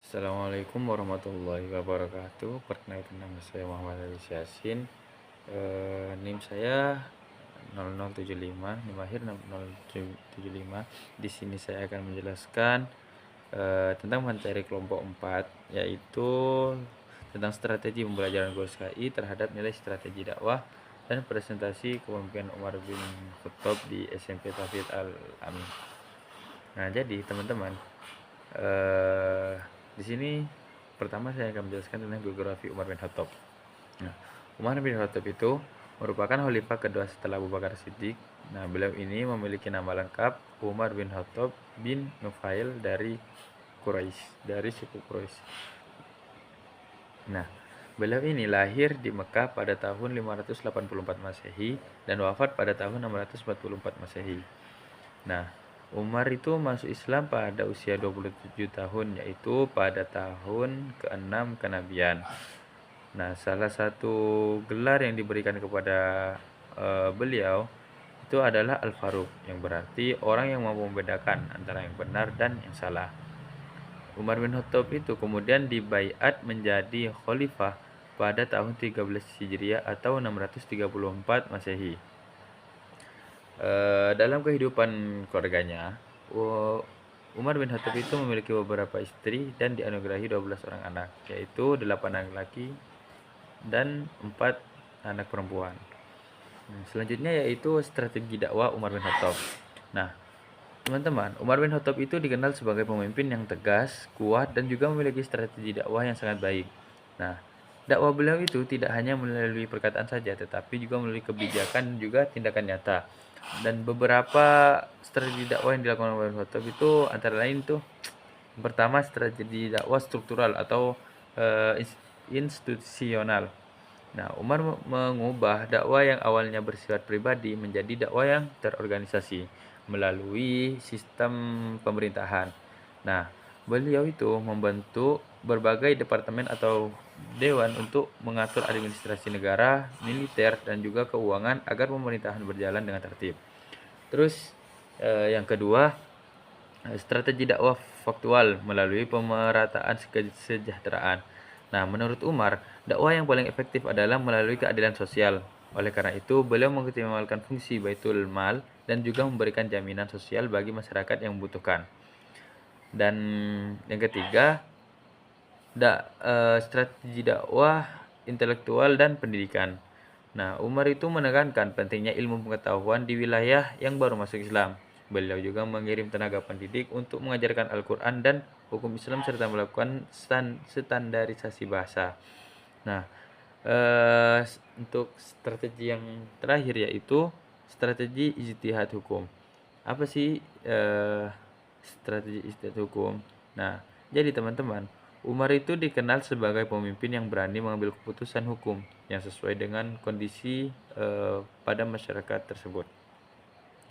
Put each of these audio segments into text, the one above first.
Assalamualaikum warahmatullahi wabarakatuh. Perkenalkan nama saya Muhammad Ali Yasin. NIM saya 0075, NIM akhir 0075. Di sini saya akan menjelaskan tentang materi kelompok 4, yaitu tentang strategi pembelajaran guru SKI terhadap nilai strategi dakwah dan presentasi kepemimpinan Umar bin Khattab di SMP Tafid Al-Amin. Nah, jadi teman-teman, eh di sini pertama saya akan menjelaskan tentang biografi Umar bin Khattab. Nah, Umar bin Khattab itu merupakan khalifah kedua setelah Abu Bakar Siddiq. Nah, beliau ini memiliki nama lengkap Umar bin Khattab bin Nufail dari Quraisy, dari suku Quraisy. Nah, beliau ini lahir di Mekah pada tahun 584 Masehi dan wafat pada tahun 644 Masehi. Nah, Umar itu masuk Islam pada usia 27 tahun, yaitu pada tahun ke-6 kenabian. Nah, salah satu gelar yang diberikan kepada beliau itu adalah Al-Faruq, yang berarti orang yang mampu membedakan antara yang benar dan yang salah. Umar bin Khattab itu kemudian dibaiat menjadi khalifah pada tahun 13 Hijriah atau 634 Masehi. Dalam kehidupan keluarganya, Umar bin Khattab itu memiliki beberapa istri dan dianugerahi 12 orang anak, yaitu 8 anak laki dan 4 anak perempuan. Selanjutnya yaitu strategi dakwah Umar bin Khattab. Nah, teman-teman, Umar bin Khattab itu dikenal sebagai pemimpin yang tegas, kuat, dan juga memiliki strategi dakwah yang sangat baik. Nah, dakwah beliau itu tidak hanya melalui perkataan saja, tetapi juga melalui kebijakan dan juga tindakan nyata. Dan beberapa strategi dakwah yang dilakukan oleh Khattab itu antara lain tuh, pertama strategi dakwah struktural atau institusional. Nah, Umar mengubah dakwah yang awalnya bersifat pribadi menjadi dakwah yang terorganisasi melalui sistem pemerintahan. Nah, beliau itu membentuk berbagai departemen atau dewan untuk mengatur administrasi negara, militer, dan juga keuangan agar pemerintahan berjalan dengan tertib. Terus yang kedua, strategi dakwah faktual melalui pemerataan kesejahteraan. Nah, menurut Umar, dakwah yang paling efektif adalah melalui keadilan sosial. Oleh karena itu, beliau mengoptimalkan fungsi Baitul Mal dan juga memberikan jaminan sosial bagi masyarakat yang membutuhkan. Dan yang ketiga, strategi dakwah intelektual dan pendidikan. Nah, Umar itu menekankan pentingnya ilmu pengetahuan di wilayah yang baru masuk Islam. Beliau juga mengirim tenaga pendidik untuk mengajarkan Al-Quran dan hukum Islam serta melakukan standarisasi bahasa. Nah, untuk strategi yang terakhir yaitu strategi ijtihad hukum. Apa sih strategi ijtihad hukum? Nah, jadi teman-teman, Umar itu dikenal sebagai pemimpin yang berani mengambil keputusan hukum yang sesuai dengan kondisi pada masyarakat tersebut.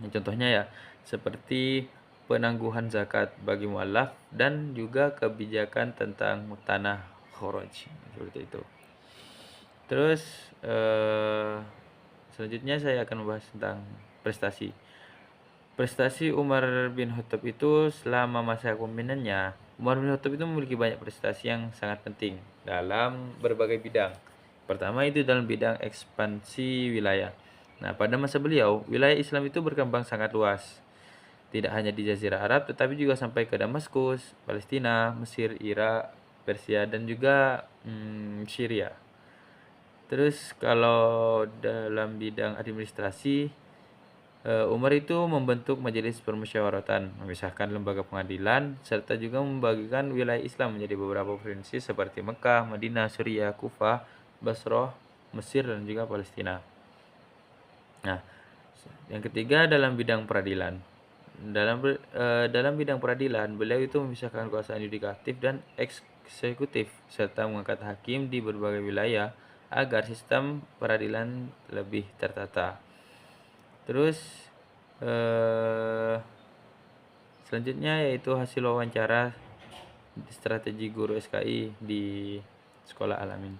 Contohnya ya, seperti penangguhan zakat bagi mualaf dan juga kebijakan tentang tanah kharaj, seperti itu. Terus selanjutnya saya akan membahas tentang prestasi. Prestasi Umar bin Khattab itu selama masa kepemimpinannya, Umar bin Khattab itu memiliki banyak prestasi yang sangat penting dalam berbagai bidang. Pertama itu dalam bidang ekspansi wilayah. Nah, pada masa beliau, wilayah Islam itu berkembang sangat luas. Tidak hanya di Jazirah Arab, tetapi juga sampai ke Damaskus, Palestina, Mesir, Irak, Persia, dan juga Syria. Terus kalau dalam bidang administrasi, Umar itu membentuk majelis permusyawaratan, memisahkan lembaga pengadilan, serta juga membagikan wilayah Islam menjadi beberapa provinsi seperti Mekah, Madinah, Suriah, Kufah, Basrah, Mesir, dan juga Palestina. Nah, yang ketiga dalam bidang peradilan. Dalam bidang peradilan, beliau itu memisahkan kekuasaan yudikatif dan eksekutif, serta mengangkat hakim di berbagai wilayah agar sistem peradilan lebih tertata. Terus selanjutnya yaitu hasil wawancara strategi guru SKI di Sekolah Al-Amin.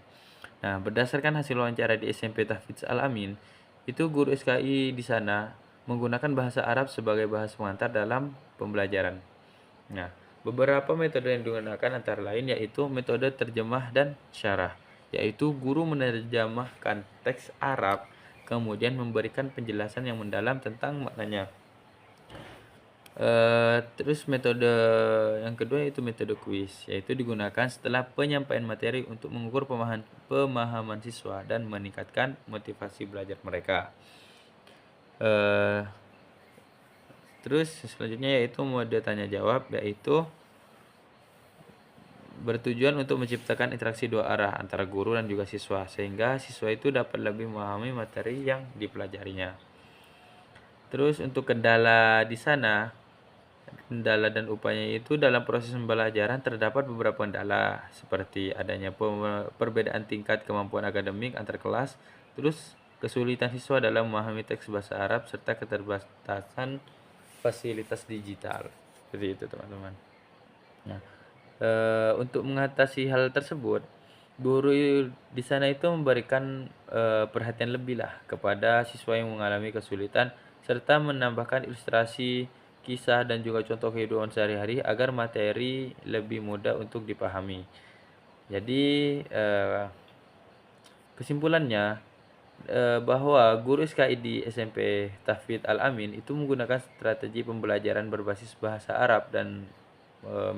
Nah, berdasarkan hasil wawancara di SMP Tahfidz Al-Amin, itu guru SKI di sana menggunakan bahasa Arab sebagai bahasa pengantar dalam pembelajaran. Nah, Beberapa metode yang digunakan antara lain yaitu metode terjemah dan syarah, yaitu guru menerjemahkan teks Arab kemudian memberikan penjelasan yang mendalam tentang maknanya. Terus metode yang kedua yaitu metode kuis, yaitu digunakan setelah penyampaian materi untuk mengukur pemahaman siswa dan meningkatkan motivasi belajar mereka. Eh, Terus selanjutnya yaitu mode tanya jawab, yaitu bertujuan untuk menciptakan interaksi dua arah antara guru dan juga siswa sehingga siswa itu dapat lebih memahami materi yang dipelajarinya. Terus untuk kendala di sana, kendala dan upaya itu dalam proses pembelajaran terdapat beberapa kendala seperti adanya perbedaan tingkat kemampuan akademik antar kelas, terus kesulitan siswa dalam memahami teks bahasa Arab serta keterbatasan fasilitas digital. Seperti itu, teman-teman. Nah, untuk mengatasi hal tersebut, guru di sana itu memberikan perhatian lebih lah kepada siswa yang mengalami kesulitan serta menambahkan ilustrasi, kisah dan juga contoh kehidupan sehari-hari agar materi lebih mudah untuk dipahami. Jadi kesimpulannya bahwa guru SKI di SMP Tahfidz Al-Amin itu menggunakan strategi pembelajaran berbasis bahasa Arab dan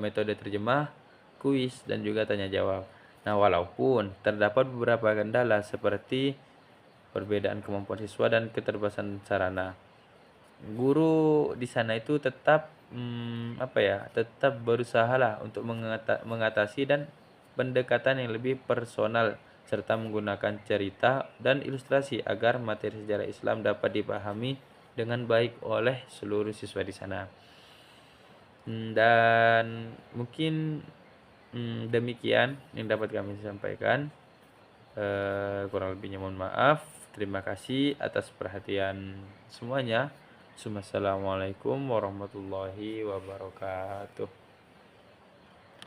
metode terjemah, kuis, dan juga tanya jawab. Nah, walaupun terdapat beberapa kendala seperti perbedaan kemampuan siswa dan keterbatasan sarana, guru di sana itu tetap tetap berusaha lah untuk mengatasi dan pendekatan yang lebih personal serta menggunakan cerita dan ilustrasi agar materi sejarah Islam dapat dipahami dengan baik oleh seluruh siswa di sana. Dan mungkin demikian yang dapat kami sampaikan. Kurang lebihnya mohon maaf. Terima kasih atas perhatian semuanya. Assalamualaikum warahmatullahi wabarakatuh.